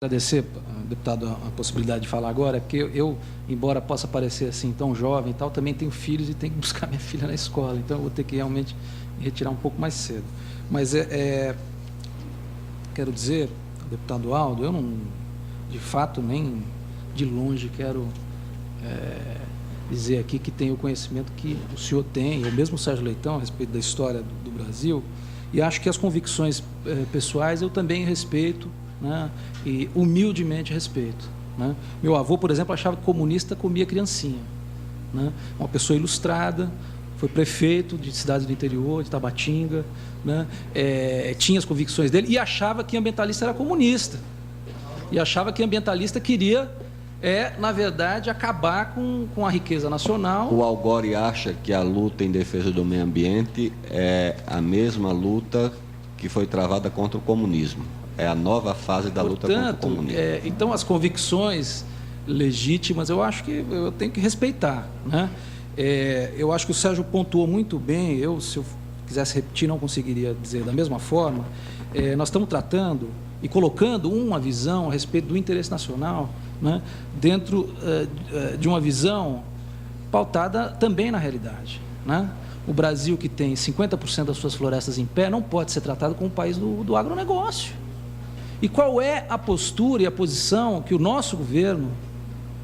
Agradecer, deputado, a possibilidade de falar agora, porque eu, embora possa parecer assim tão jovem e tal, também tenho filhos e tenho que buscar minha filha na escola, então eu vou ter que realmente me retirar um pouco mais cedo. Mas quero dizer, deputado Aldo, eu não, de fato, nem de longe quero dizer aqui que tenho o conhecimento que o senhor tem, ou mesmo o Sérgio Leitão, a respeito da história do Brasil, e acho que as convicções pessoais eu também respeito, né, e humildemente respeito, né. Meu avô, por exemplo, achava que comunista comia criancinha, né, uma pessoa ilustrada, foi prefeito de cidades do interior, de Tabatinga, né, tinha as convicções dele e achava que ambientalista era comunista, e achava que ambientalista queria, na verdade, acabar com a riqueza nacional. O Algori acha que a luta em defesa do meio ambiente é a mesma luta que foi travada contra o comunismo. É a nova fase da luta contra o comunismo. Então, as convicções legítimas, eu acho que eu tenho que respeitar, né? Eu acho que o Sérgio pontuou muito bem, se eu quisesse repetir, não conseguiria dizer da mesma forma. Nós estamos tratando e colocando uma visão a respeito do interesse nacional, né, dentro de uma visão pautada também na realidade, né? O Brasil, que tem 50% das suas florestas em pé, não pode ser tratado como um país do agronegócio. E qual é a postura e a posição que o nosso governo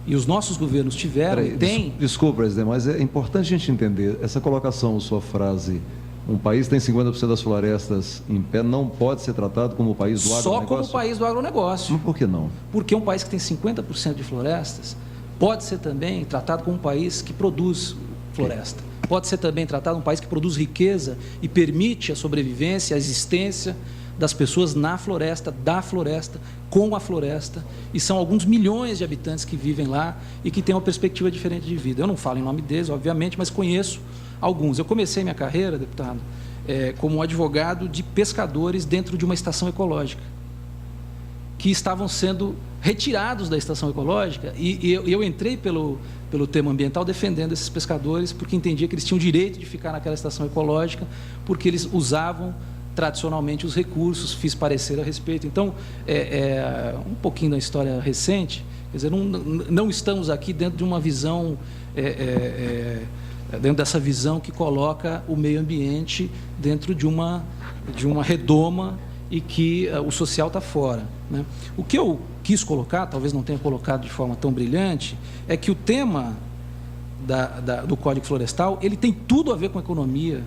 e os nossos governos tiveram e têm? Desculpa, presidente, mas é importante a gente entender, essa colocação, sua frase, um país tem 50% das florestas em pé, não pode ser tratado como o país do agronegócio? Só como o país do agronegócio. Mas por que não? Porque um país que tem 50% de florestas pode ser também tratado como um país que produz floresta. Pode ser também tratado como um país que produz riqueza e permite a sobrevivência, a existência das pessoas na floresta, da floresta, com a floresta, e são alguns milhões de habitantes que vivem lá e que têm uma perspectiva diferente de vida. Eu não falo em nome deles, obviamente, mas conheço alguns. Eu comecei minha carreira, deputado, como um advogado de pescadores dentro de uma estação ecológica, que estavam sendo retirados da estação ecológica, e eu entrei pelo tema ambiental defendendo esses pescadores, porque entendia que eles tinham direito de ficar naquela estação ecológica, porque eles usavam tradicionalmente os recursos, fiz parecer a respeito. Então, um pouquinho da história recente, quer dizer, não estamos aqui dentro de uma visão, dentro dessa visão que coloca o meio ambiente dentro de uma redoma e que o social está fora, né? O que eu quis colocar, talvez não tenha colocado de forma tão brilhante, é que o tema do Código Florestal, ele tem tudo a ver com economia.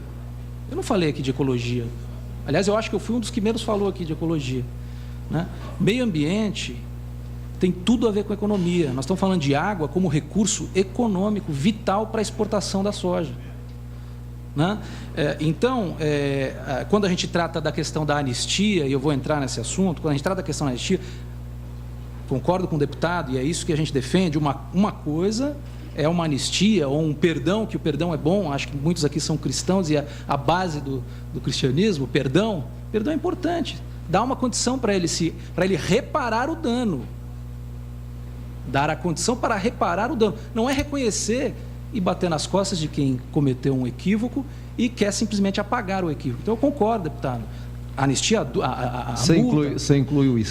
Eu não falei aqui de ecologia. Aliás, eu acho que eu fui um dos que menos falou aqui de ecologia, né? Meio ambiente tem tudo a ver com economia. Nós estamos falando de água como recurso econômico vital para a exportação da soja, né? Então, quando a gente trata da questão da anistia, e eu vou entrar nesse assunto, quando a gente trata da questão da anistia, concordo com o deputado, e é isso que a gente defende, uma coisa é uma anistia ou um perdão, que o perdão é bom, acho que muitos aqui são cristãos e a base do cristianismo, perdão é importante, dá uma condição para ele reparar o dano, dar a condição para reparar o dano, não é reconhecer e bater nas costas de quem cometeu um equívoco e quer simplesmente apagar o equívoco. Então eu concordo, deputado. A anistia, Você inclui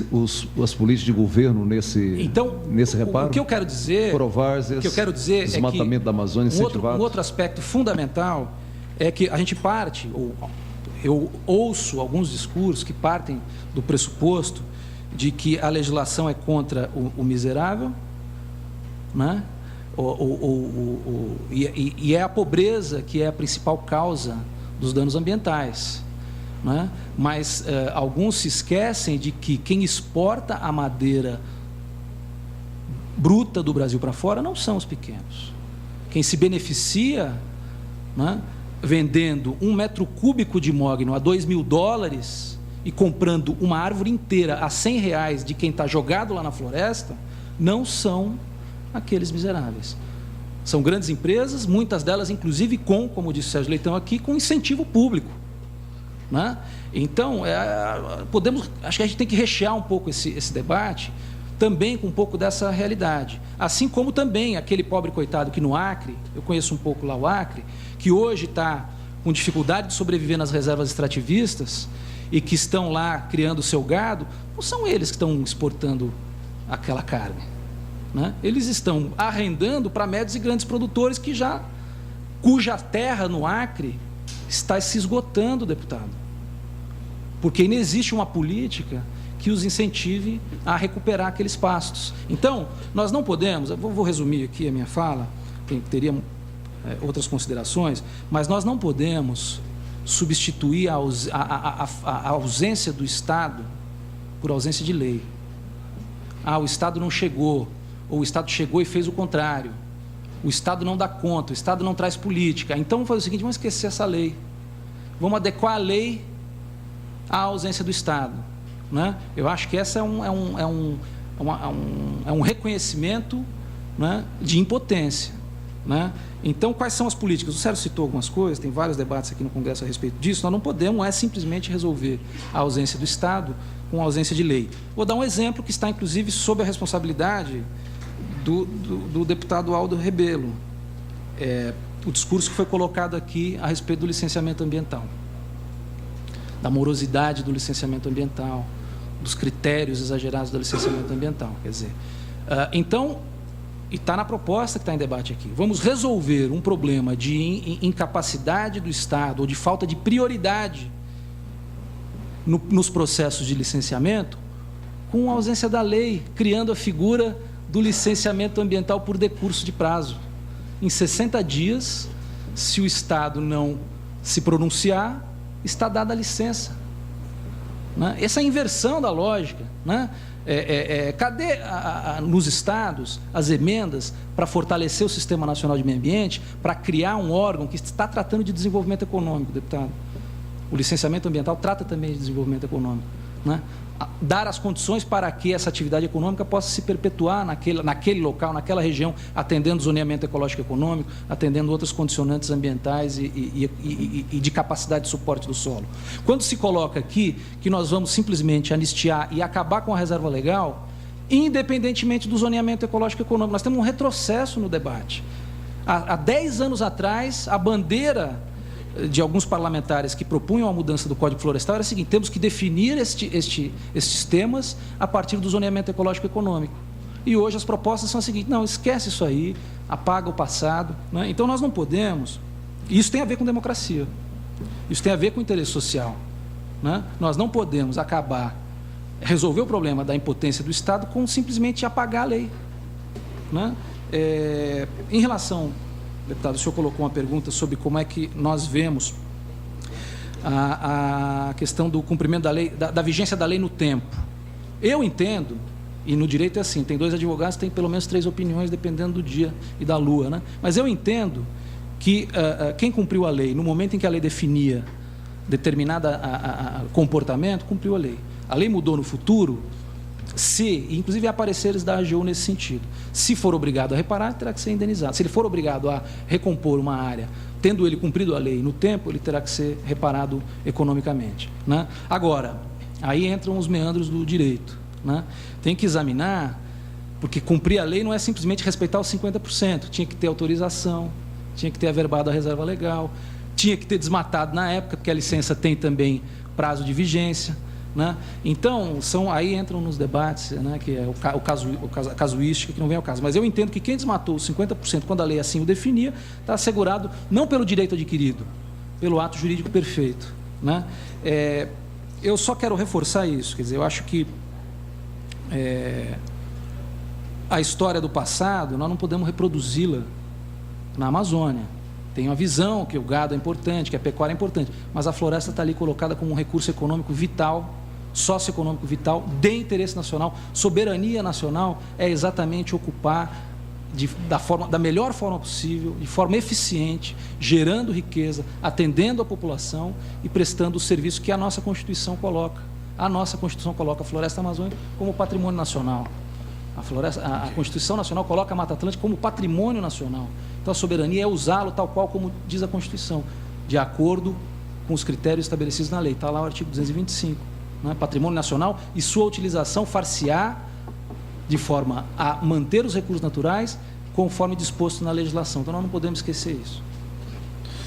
as políticas de governo nesse reparo? O que eu quero dizer, desmatamento da Amazônia incentivado. Um outro aspecto fundamental é que a gente parte, eu ouço alguns discursos que partem do pressuposto de que a legislação é contra o miserável, né? E é a pobreza que é a principal causa dos danos ambientais, né? Mas alguns se esquecem de que quem exporta a madeira bruta do Brasil para fora não são os pequenos. Quem se beneficia, né, vendendo 1 metro cúbico de mogno a $2.000 e comprando uma árvore inteira a R$100 de quem está jogado lá na floresta, não são aqueles miseráveis. São grandes empresas, muitas delas inclusive como disse o Sérgio Leitão aqui, com incentivo público, né? Então, acho que a gente tem que rechear um pouco esse debate também com um pouco dessa realidade. Assim como também aquele pobre coitado que no Acre, eu conheço um pouco lá o Acre, que hoje está com dificuldade de sobreviver nas reservas extrativistas e que estão lá criando o seu gado, não são eles que estão exportando aquela carne, né? Eles estão arrendando para médios e grandes produtores cuja terra no Acre está se esgotando, deputado, porque não existe uma política que os incentive a recuperar aqueles pastos. Então, nós não podemos, eu vou resumir aqui a minha fala, teria outras considerações, mas nós não podemos substituir a ausência do Estado por ausência de lei. O Estado não chegou, ou o Estado chegou e fez o contrário. O Estado não dá conta, o Estado não traz política. Então, vamos fazer o seguinte, vamos esquecer essa lei. Vamos adequar a lei à ausência do Estado, né? Eu acho que essa é um reconhecimento, né, de impotência, né? Então, quais são as políticas? O Sérgio citou algumas coisas, tem vários debates aqui no Congresso a respeito disso. Nós não podemos simplesmente resolver a ausência do Estado com a ausência de lei. Vou dar um exemplo que está, inclusive, sob a responsabilidade do deputado Aldo Rebelo. O discurso que foi colocado aqui a respeito do licenciamento ambiental, da morosidade do licenciamento ambiental, dos critérios exagerados do licenciamento ambiental. Quer dizer, então, e está na proposta que está em debate aqui, vamos resolver um problema de incapacidade do Estado ou de falta de prioridade nos processos de licenciamento com a ausência da lei, criando a figura do licenciamento ambiental por decurso de prazo. Em 60 dias, se o Estado não se pronunciar, está dada a licença, né? Essa é a inversão da lógica, né? Cadê nos estados as emendas para fortalecer o Sistema Nacional de Meio Ambiente, para criar um órgão que está tratando de desenvolvimento econômico, deputado? O licenciamento ambiental trata também de desenvolvimento econômico, né? Dar as condições para que essa atividade econômica possa se perpetuar naquele local, naquela região, atendendo o zoneamento ecológico econômico, atendendo outras condicionantes ambientais e de capacidade de suporte do solo. Quando se coloca aqui que nós vamos simplesmente anistiar e acabar com a reserva legal, independentemente do zoneamento ecológico econômico, nós temos um retrocesso no debate. Há 10 anos atrás, a bandeira de alguns parlamentares que propunham a mudança do Código Florestal era a seguinte: temos que definir estes temas a partir do zoneamento ecológico econômico. E hoje as propostas são as seguintes: não, esquece isso aí, apaga o passado, né? Então nós não podemos, e isso tem a ver com democracia, isso tem a ver com interesse social, né? Nós não podemos resolver o problema da impotência do Estado com simplesmente apagar a lei, né? Em relação, deputado, o senhor colocou uma pergunta sobre como é que nós vemos a questão do cumprimento da lei, da vigência da lei no tempo. Eu entendo, e no direito é assim, tem 2 advogados, tem pelo menos 3 opiniões, dependendo do dia e da lua, né? Mas eu entendo que quem cumpriu a lei, no momento em que a lei definia determinado comportamento, cumpriu a lei. A lei mudou no futuro, inclusive há pareceres da AGU nesse sentido. Se for obrigado a reparar, terá que ser indenizado. Se ele for obrigado a recompor uma área, tendo ele cumprido a lei no tempo, ele terá que ser reparado economicamente, né? Agora, aí entram os meandros do direito, né? Tem que examinar, porque cumprir a lei não é simplesmente respeitar os 50%. Tinha que ter autorização, tinha que ter averbado a reserva legal, tinha que ter desmatado na época, porque a licença tem também prazo de vigência, né? Então, aí entram nos debates, né, que é a casuística, que não vem ao caso. Mas eu entendo que quem desmatou os 50%, quando a lei assim o definia, está assegurado não pelo direito adquirido, pelo ato jurídico perfeito, né? Eu só quero reforçar isso, quer dizer, eu acho que a história do passado, nós não podemos reproduzi-la na Amazônia. Tem uma visão que o gado é importante, que a pecuária é importante, mas a floresta está ali colocada como um recurso econômico vital, socioeconômico vital, de interesse nacional. Soberania nacional é exatamente ocupar da melhor forma possível, de forma eficiente, gerando riqueza, atendendo a população e prestando o serviço que a nossa Constituição coloca. A nossa Constituição coloca a floresta amazônica como patrimônio nacional. A Constituição Nacional coloca a Mata Atlântica como patrimônio nacional. Então, a soberania é usá-lo tal qual como diz a Constituição, de acordo com os critérios estabelecidos na lei. Está lá o artigo 225. Né? Patrimônio nacional e sua utilização far-se-á de forma a manter os recursos naturais conforme disposto na legislação. Então, nós não podemos esquecer isso.